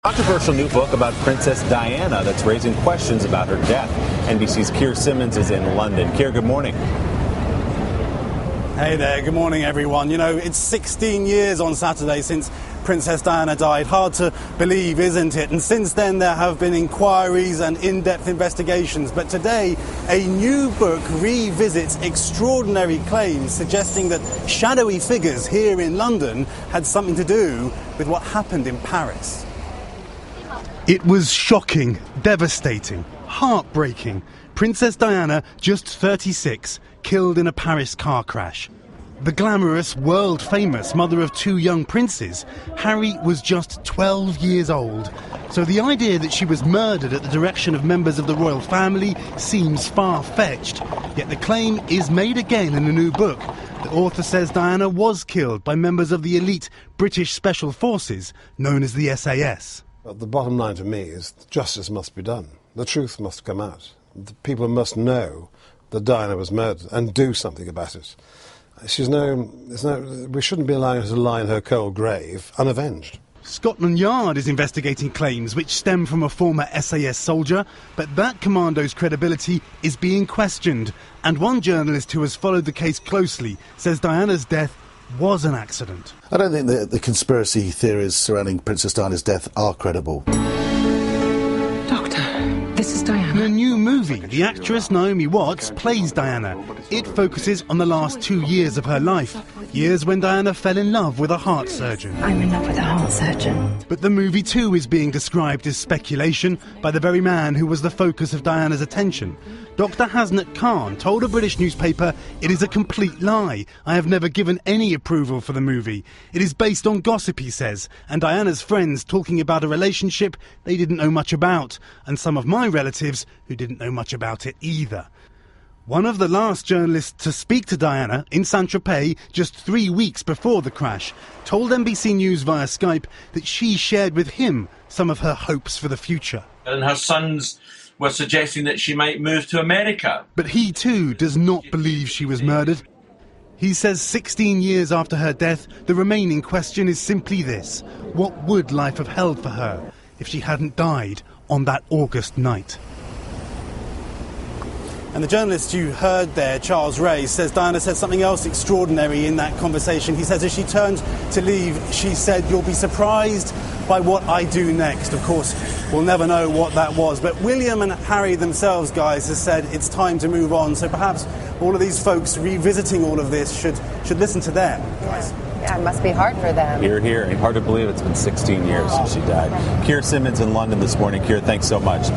Controversial new book about Princess Diana that's raising questions about her death. NBC's Keir Simmons is in London. Keir, good morning. Hey there, good morning everyone. You know, it's 16 years on Saturday since Princess Diana died. Hard to believe, isn't it? And since then there have been inquiries and in-depth investigations. But today, a new book revisits extraordinary claims suggesting that shadowy figures here in London had something to do with what happened in Paris. It was shocking, devastating, heartbreaking. Princess Diana, just 36, killed in a Paris car crash. The glamorous, world-famous mother of two young princes, Harry was just 12 years old. So the idea that she was murdered at the direction of members of the royal family seems far-fetched. Yet the claim is made again in a new book. The author says Diana was killed by members of the elite British Special Forces, known as the SAS. But the bottom line to me is justice must be done. The truth must come out. The people must know that Diana was murdered and do something about it. We shouldn't be allowing her to lie in her cold grave unavenged. Scotland Yard is investigating claims which stem from a former SAS soldier, but that commando's credibility is being questioned. And one journalist who has followed the case closely says Diana's death was an accident. I don't think the conspiracy theories surrounding Princess Diana's death are credible. Doctor, this is Diana. In a new movie, the actress Naomi Watts plays Diana. It focuses on the last 2 years of her life, years when Diana fell in love with a heart surgeon. I'm in love with a heart surgeon. But the movie too is being described as speculation by the very man who was the focus of Diana's attention. Dr. Hasnat Khan told a British newspaper, "It is a complete lie. I have never given any approval for the movie. It is based on gossip," he says, and Diana's friends talking about a relationship they didn't know much about, and some of my relatives who didn't know much about it either. One of the last journalists to speak to Diana in Saint-Tropez just 3 weeks before the crash told NBC News via Skype that she shared with him some of her hopes for the future. And her sons were suggesting that she might move to America. But he too does not believe she was murdered. He says 16 years after her death, the remaining question is simply this: what would life have held for her if she hadn't died on that August night? And the journalist you heard there, Charles Ray, says Diana said something else extraordinary in that conversation. He says as she turned to leave, she said, "You'll be surprised by what I do next." Of course, we'll never know what that was. But William and Harry themselves, guys, have said it's time to move on. So perhaps all of these folks revisiting all of this should listen to them, guys. Yeah, it must be hard for them. Hear, hear. Hard to believe it's been 16 years since she died. Keir Simmons in London this morning. Keir, thanks so much.